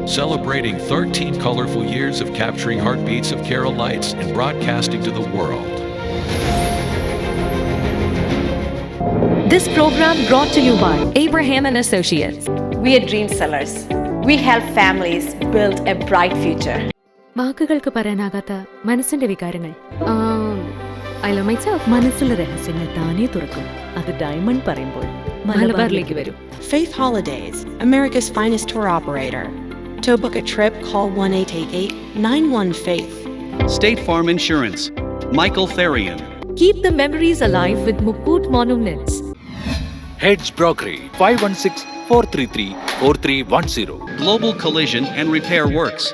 celebrating 13 colorful years of capturing heartbeats of Kerala lights and broadcasting to the world. This program brought to you by Abraham and Associates. We are dream sellers. We help families build a bright future. വാക്കുകൾക്ക് പറയാനാകാത്ത മനസ്സിന്റെ വികാരങ്ങൾ. I love myself. മനസ്സിലെ രഹസ്യങ്ങൾ താനേ തുറക്കും. അത് diamond പറയുമ്പോൾ മലബാറിലേക്ക് വരും. Faith Holidays, America's finest tour operator. To book a trip, call 1-888-91-FAITH. State Farm Insurance, Michael Therian. Keep the memories alive with Mukut Monuments. Heads Brokery 516-433-4310. Global Collision and Repair Works,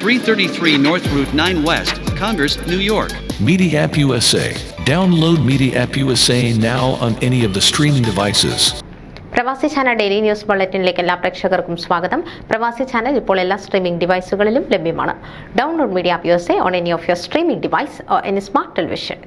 333 North Route 9 West, Congress, New York. Media App USA. Download Media App USA now on any of the streaming devices. പ്രവാസി channel daily news ബുള്ളറ്റിനിലേക്ക് എല്ലാ പ്രേക്ഷകർക്കും സ്വാഗതം. പ്രവാസി channel ഇപ്പോൾ എല്ലാ streaming ഡിവൈസുകളിലും ലഭ്യമാണ്. Download media app USA on any of your streaming device or any smart television.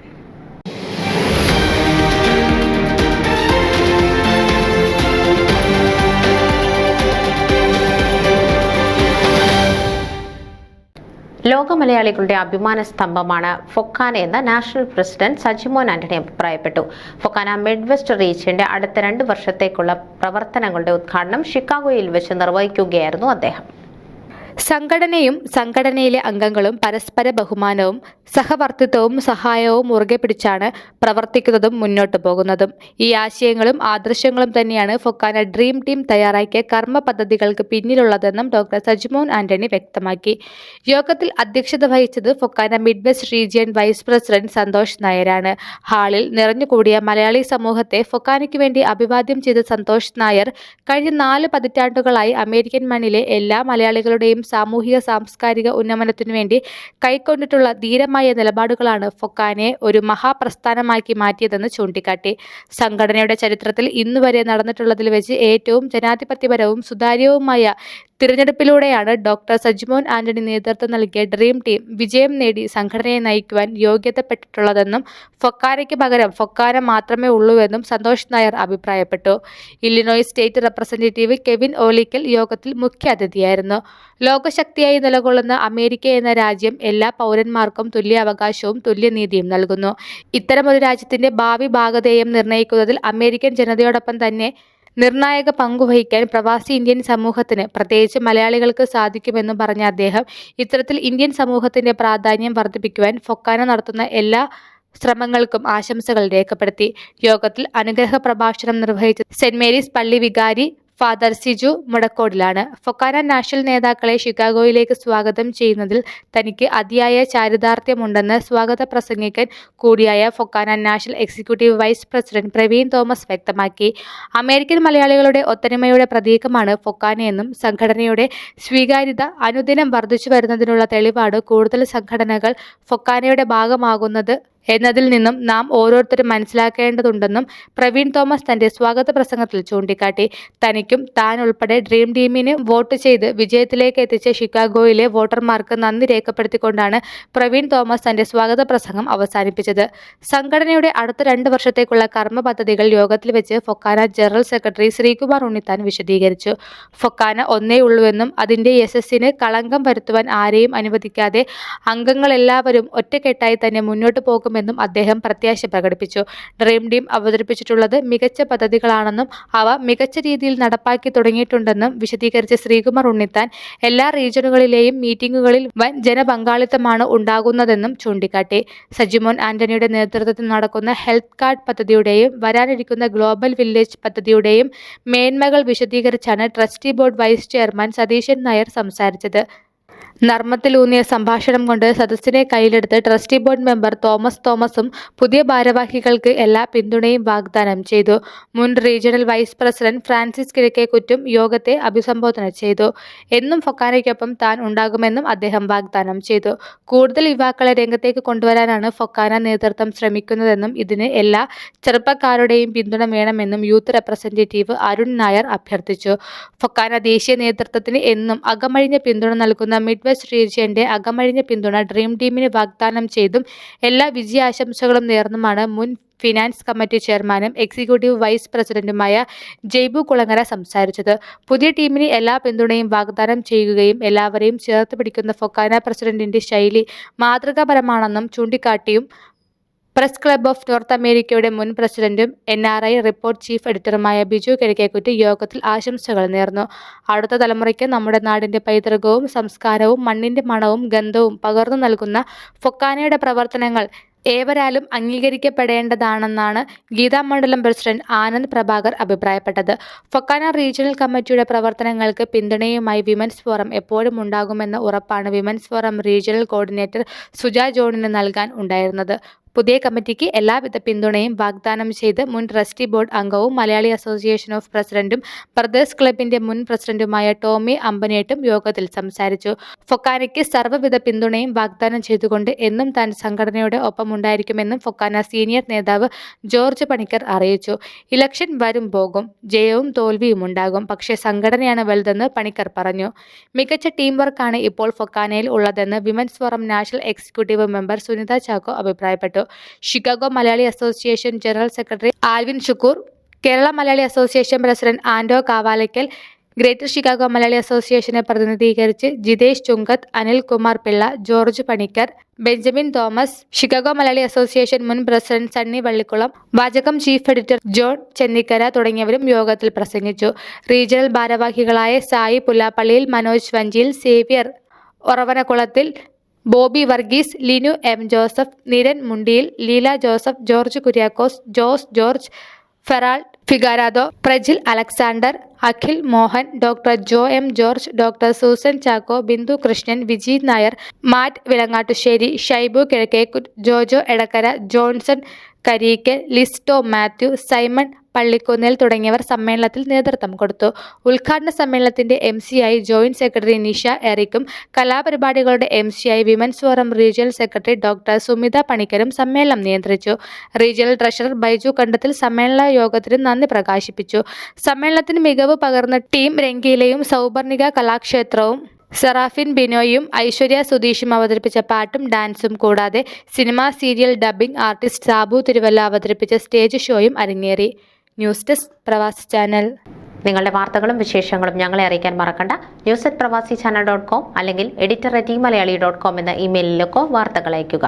ലോക മലയാളികളുടെ അഭിമാന സ്തംഭമാണ് ഫൊക്കാന എന്ന് നാഷണൽ പ്രസിഡന്റ് സജിമോൻ ആന്റണി അഭിപ്രായപ്പെട്ടു. ഫൊക്കാന മിഡ്വെസ്റ്റ് റീജിയന്റെ അടുത്ത 2 വർഷത്തേക്കുള്ള പ്രവർത്തനങ്ങളുടെ ഉദ്ഘാടനം ഷിക്കാഗോയിൽ വെച്ച് നിർവഹിക്കുകയായിരുന്നു അദ്ദേഹം. സംഘടനയും സംഘടനയിലെ അംഗങ്ങളും പരസ്പര ബഹുമാനവും സഹവർത്തിത്വവും സഹായവും മുറുകെ പിടിച്ചാണ് പ്രവർത്തിക്കുന്നതും മുന്നോട്ടു പോകുന്നതും. ഈ ആശയങ്ങളും ആദർശങ്ങളും തന്നെയാണ് ഫൊക്കാന ഡ്രീം ടീം തയ്യാറാക്കിയ കർമ്മ പദ്ധതികൾക്ക് പിന്നിലുള്ളതെന്നും ഡോക്ടർ സജിമോൻ ആന്റണി വ്യക്തമാക്കി. യോഗത്തിൽ അധ്യക്ഷത വഹിച്ചത് FOKANA midwest region vice president Santhosh നായരാണ്. ഹാളിൽ നിറഞ്ഞുകൂടിയ മലയാളി സമൂഹത്തെ ഫൊക്കാനയ്ക്ക് വേണ്ടി അഭിവാദ്യം ചെയ്ത സന്തോഷ് നായർ കഴിഞ്ഞ 4 പതിറ്റാണ്ടുകളായി അമേരിക്കൻ മണ്ണിലെ എല്ലാ മലയാളികളുടെയും സാമൂഹിക സാംസ്കാരിക ഉന്നമനത്തിനു വേണ്ടി കൈക്കൊണ്ടിട്ടുള്ള ധീരമായ നിലപാടുകളാണ് ഫൊക്കാനയെ ഒരു മഹാപ്രസ്ഥാനമാക്കി മാറ്റിയതെന്ന് ചൂണ്ടിക്കാട്ടി. സംഘടനയുടെ ചരിത്രത്തിൽ ഇന്നുവരെ നടന്നിട്ടുള്ളതിൽ വെച്ച് ഏറ്റവും ജനാധിപത്യപരവും സുതാര്യവുമായ തിരഞ്ഞെടുപ്പിലൂടെയാണ് ഡോക്ടർ സജിമോൻ ആന്റണി നേതൃത്വം നൽകിയ ഡ്രീം ടീം വിജയം നേടി സംഘടനയെ നയിക്കുവാൻ യോഗ്യതപ്പെട്ടിട്ടുള്ളതെന്നും ഫൊക്കാനയ്ക്ക് പകരം ഫൊക്കാന മാത്രമേ ഉള്ളൂവെന്നും സന്തോഷ് നായർ അഭിപ്രായപ്പെട്ടു. Illinois state representative Kevin Olickal യോഗത്തിൽ മുഖ്യാതിഥിയായിരുന്നു. ലോകശക്തിയായി നിലകൊള്ളുന്ന അമേരിക്ക എന്ന രാജ്യം എല്ലാ പൗരന്മാർക്കും തുല്യ അവകാശവും തുല്യനീതിയും നൽകുന്നു. ഇത്തരമൊരു രാജ്യത്തിന്റെ ഭാവി ഭാഗധേയം നിർണ്ണയിക്കുന്നതിൽ അമേരിക്കൻ ജനതയോടൊപ്പം തന്നെ നിർണായക പങ്കുവഹിക്കാൻ പ്രവാസി ഇന്ത്യൻ സമൂഹത്തിന് പ്രത്യേകിച്ച് മലയാളികൾക്ക് സാധിക്കുമെന്നും പറഞ്ഞ അദ്ദേഹം ഇത്തരത്തിൽ ഇന്ത്യൻ സമൂഹത്തിന്റെ പ്രാധാന്യം വർദ്ധിപ്പിക്കുവാൻ ഫൊക്കാന നടത്തുന്ന എല്ലാ ശ്രമങ്ങൾക്കും ആശംസകൾ രേഖപ്പെടുത്തി. യോഗത്തിൽ അനുഗ്രഹ പ്രഭാഷണം നിർവഹിച്ച സെന്റ് മേരീസ് പള്ളി വികാരി ഫാദർ സിജു മുടക്കോടിലാണ്. ഫൊക്കാന നാഷണൽ നേതാക്കളെ ഷിക്കാഗോയിലേക്ക് സ്വാഗതം ചെയ്യുന്നതിൽ തനിക്ക് അതിയായ ചാരിതാർത്ഥ്യമുണ്ടെന്ന് സ്വാഗത പ്രസംഗികൻ കൂടിയായ FOKANA national executive vice president Praveen Thomas വ്യക്തമാക്കി. അമേരിക്കൻ മലയാളികളുടെ ഒത്തൊരുമയുടെ പ്രതീകമാണ് ഫൊക്കാനയെന്നും സംഘടനയുടെ സ്വീകാര്യത അനുദിനം വർദ്ധിച്ചു വരുന്നതിനുള്ള തെളിവാണ് കൂടുതൽ സംഘടനകൾ ഫൊക്കാനയുടെ ഭാഗമാകുന്നത് എന്നതിൽ നിന്നും നാം ഓരോരുത്തരും മനസ്സിലാക്കേണ്ടതുണ്ടെന്നും പ്രവീൺ തോമസ് തന്റെ സ്വാഗത പ്രസംഗത്തിൽ ചൂണ്ടിക്കാട്ടി. തനിക്കും താൻ ഉൾപ്പെടെ ഡ്രീം ടീമിന് വോട്ട് ചെയ്ത് വിജയത്തിലേക്ക് എത്തിച്ച ഷിക്കാഗോയിലെ വോട്ടർമാർക്ക് നന്ദി രേഖപ്പെടുത്തിക്കൊണ്ടാണ് പ്രവീൺ തോമസ് തന്റെ സ്വാഗത പ്രസംഗം അവസാനിപ്പിച്ചത്. സംഘടനയുടെ അടുത്ത 2 വർഷത്തേക്കുള്ള കർമ്മ പദ്ധതികൾ യോഗത്തിൽ വെച്ച് ഫൊക്കാന ജനറൽ സെക്രട്ടറി ശ്രീകുമാർ ഉണ്ണിത്താൻ വിശദീകരിച്ചു. ഫൊക്കാന ഒന്നേ ഉള്ളൂവെന്നും അതിന്റെ യശസ്സിന് കളങ്കം വരുത്തുവാൻ ആരെയും അനുവദിക്കാതെ അംഗങ്ങളെല്ലാവരും ഒറ്റക്കെട്ടായി തന്നെ മുന്നോട്ട് പോകും ും അദ്ദേഹം പ്രത്യാശ പ്രകടിപ്പിച്ചു. ഡ്രീം ടീം അവതരിപ്പിച്ചിട്ടുള്ളത് മികച്ച പദ്ധതികളാണെന്നും അവ മികച്ച രീതിയിൽ നടപ്പാക്കി തുടങ്ങിയിട്ടുണ്ടെന്നും വിശദീകരിച്ച ശ്രീകുമാർ ഉണ്ണിത്താൻ എല്ലാ റീജിയനുകളിലെയും മീറ്റിംഗുകളിൽ വൻ ജനപങ്കാളിത്തമാണ് ഉണ്ടാകുന്നതെന്നും ചൂണ്ടിക്കാട്ടി. സജിമോൻ ആന്റണിയുടെ നേതൃത്വത്തിൽ നടക്കുന്ന ഹെൽത്ത് കാർഡ് പദ്ധതിയുടെയും വരാനിരിക്കുന്ന ഗ്ലോബൽ വില്ലേജ് പദ്ധതിയുടെയും മേന്മകൾ വിശദീകരിച്ചാണ് trustee board vice chairman Satheesan Nair സംസാരിച്ചത്. നർമ്മത്തിലൂന്നിയ സംഭാഷണം കൊണ്ട് സദസ്സിനെ കയ്യിലെടുത്ത് ട്രസ്റ്റി ബോർഡ് മെമ്പർ തോമസും പുതിയ ഭാരവാഹികൾക്ക് എല്ലാ പിന്തുണയും വാഗ്ദാനം ചെയ്തു. മുൻ റീജിയണൽ വൈസ് പ്രസിഡന്റ് ഫ്രാൻസിസ് കിഴക്കേക്കുറ്റും യോഗത്തെ അഭിസംബോധന ചെയ്തു. എന്നും ഫൊക്കാനയ്ക്കൊപ്പം താൻ ഉണ്ടാകുമെന്നും അദ്ദേഹം വാഗ്ദാനം ചെയ്തു. കൂടുതൽ യുവാക്കളെ രംഗത്തേക്ക് കൊണ്ടുവരാനാണ് ഫൊക്കാന നേതൃത്വം ശ്രമിക്കുന്നതെന്നും ഇതിന് എല്ലാ ചെറുപ്പക്കാരുടെയും പിന്തുണ വേണമെന്നും യൂത്ത് റെപ്രസെന്റേറ്റീവ് അരുൺ നായർ അഭ്യർത്ഥിച്ചു. ഫൊക്കാന ദേശീയ നേതൃത്വത്തിന് എന്നും അകമഴിഞ്ഞ പിന്തുണ നൽകുന്ന മിഡ്വെസ്റ്റ് റീജിയന്റെ അകമഴിഞ്ഞ പിന്തുണ ഡ്രീം ടീമിന് വാഗ്ദാനം ചെയ്തും എല്ലാ വിജയാശംസകളും നേർന്നുമാണ് മുൻ ഫിനാൻസ് കമ്മിറ്റി ചെയർമാനും എക്സിക്യൂട്ടീവ് വൈസ് പ്രസിഡന്റുമായ ജയ്ബു കുളങ്ങര സംസാരിച്ചത്. പുതിയ ടീമിന് എല്ലാ പിന്തുണയും വാഗ്ദാനം ചെയ്യുകയും എല്ലാവരെയും ചേർത്ത് പിടിക്കുന്ന ഫൊക്കാന പ്രസിഡന്റിന്റെ ശൈലി മാതൃകാപരമാണെന്നും ചൂണ്ടിക്കാട്ടിയും പ്രസ് ക്ലബ് ഓഫ് നോർത്ത് അമേരിക്കയുടെ മുൻ പ്രസിഡന്റും NRI റിപ്പോർട്ട് ചീഫ് എഡിറ്ററുമായ ബിജു കിഴക്കേക്കുറ്റി യോഗത്തിൽ ആശംസകൾ നേർന്നു. അടുത്ത തലമുറയ്ക്ക് നമ്മുടെ നാടിന്റെ പൈതൃകവും സംസ്കാരവും മണ്ണിന്റെ മണവും ഗന്ധവും പകർന്നു നൽകുന്ന ഫൊക്കാനയുടെ പ്രവർത്തനങ്ങൾ ഏവരാലും അംഗീകരിക്കപ്പെടേണ്ടതാണെന്നാണ് ഗീതാ മണ്ഡലം പ്രസിഡന്റ് ആനന്ദ് പ്രഭാകർ അഭിപ്രായപ്പെട്ടത്. ഫൊക്കാന റീജിയണൽ കമ്മിറ്റിയുടെ പ്രവർത്തനങ്ങൾക്ക് പിന്തുണയുമായി വിമൻസ് ഫോറം എപ്പോഴും ഉണ്ടാകുമെന്ന ഉറപ്പാണ് women's forum regional coordinator Suja ജോണിന് നൽകാൻ ഉണ്ടായിരുന്നത്. പുതിയ കമ്മിറ്റിക്ക് എല്ലാവിധ പിന്തുണയും വാഗ്ദാനം ചെയ്ത് മുൻ ട്രസ്റ്റി ബോർഡ് അംഗവും മലയാളി അസോസിയേഷൻ ഓഫ് പ്രസിഡന്റും ബ്രദേഴ്സ് ക്ലബിന്റെ മുൻ പ്രസിഡന്റുമായ ടോമി അമ്പനേട്ടും യോഗത്തിൽ സംസാരിച്ചു. ഫൊക്കാനയ്ക്ക് സർവ്വവിധ പിന്തുണയും വാഗ്ദാനം ചെയ്തുകൊണ്ട് എന്നും താൻ സംഘടനയുടെ ഒപ്പമുണ്ടായിരിക്കുമെന്നും ഫൊക്കാന സീനിയർ നേതാവ് ജോർജ് പണിക്കർ അറിയിച്ചു. ഇലക്ഷൻ വരും പോകും, ജയവും തോൽവിയും ഉണ്ടാകും, പക്ഷേ സംഘടനയാണ് വലുതെന്ന് പണിക്കർ പറഞ്ഞു. മികച്ച ടീം വർക്കാണ് ഇപ്പോൾ ഫൊക്കാനയിൽ ഉള്ളതെന്ന് women's forum national executive member Sunitha Chacko അഭിപ്രായപ്പെട്ടു. Chicago Malayali association general secretary Alvin Shukoor, Kerala Malayali association president Ando Kavalackal, greater Chicago Malayali അസോസിയേഷനെ പ്രതിനിധീകരിച്ച് Jithesh Chunkath, Anil Kumar Pillai, George Panicker, Benjamin Thomas, Chicago Malayali association മുൻ president Sunny Vallikulam, Vachakam chief editor John Chennikkara തുടങ്ങിയവരും യോഗത്തിൽ പ്രസംഗിച്ചു. റീജിയണൽ ഭാരവാഹികളായ സായി പുല്ലാപ്പള്ളിയിൽ, മനോജ് വഞ്ചിയിൽ, സേവ്യർ ഒറവനക്കുളത്തിൽ, Bobby Varghese, Linu M Joseph, Niran മുണ്ടിയിൽ, Leela Joseph, George Kuriakose, Jose George, Ferald Figarado, Prajil Alexander, Akhil Mohan, doctor Joe M George, doctor Susan Chacko, Bindu Krishnan, Vijeeth Nair, Matt Vilangattusseri, Shaibu Kizhakkekuttu, Jojo Edakkara, Johnson Kareekkal, Listo Mathew, Simon പള്ളിക്കുന്നിൽ തുടങ്ങിയവർ സമ്മേളനത്തിൽ നേതൃത്വം കൊടുത്തു. ഉദ്ഘാടന സമ്മേളനത്തിന്റെ MC-ആയി ജോയിന്റ് സെക്രട്ടറി നിഷ എറിക്കും, കലാപരിപാടികളുടെ MC-ആയി women's forum regional secretary doctor Sumitha പണിക്കരും സമ്മേളനം നിയന്ത്രിച്ചു. റീജിയണൽ ട്രഷറർ ബൈജു കണ്ടത്തിൽ സമ്മേളന യോഗത്തിന് നന്ദി പ്രകാശിപ്പിച്ചു. സമ്മേളനത്തിന് മികവ് പകർന്ന ടീം രംഗീലയും സൗപർണിക കലാക്ഷേത്രവും സെറാഫിൻ ബിനോയും ഐശ്വര്യ സുധീഷും അവതരിപ്പിച്ച പാട്ടും ഡാൻസും കൂടാതെ cinema serial dubbing artist Sabu Thiruvalla അവതരിപ്പിച്ച സ്റ്റേജ് ഷോയും അരങ്ങേറി. ന്യൂസ് ഡെസ്ക് പ്രവാസി ചാനൽ. നിങ്ങളുടെ വാർത്തകളും വിശേഷങ്ങളും ഞങ്ങളെ അറിയിക്കാൻ മറക്കണ്ട. news@pravasichannel.com അല്ലെങ്കിൽ editor@eMalayali.com എന്ന ഇമെയിലിലേക്കോ വാർത്തകൾ അയയ്ക്കുക.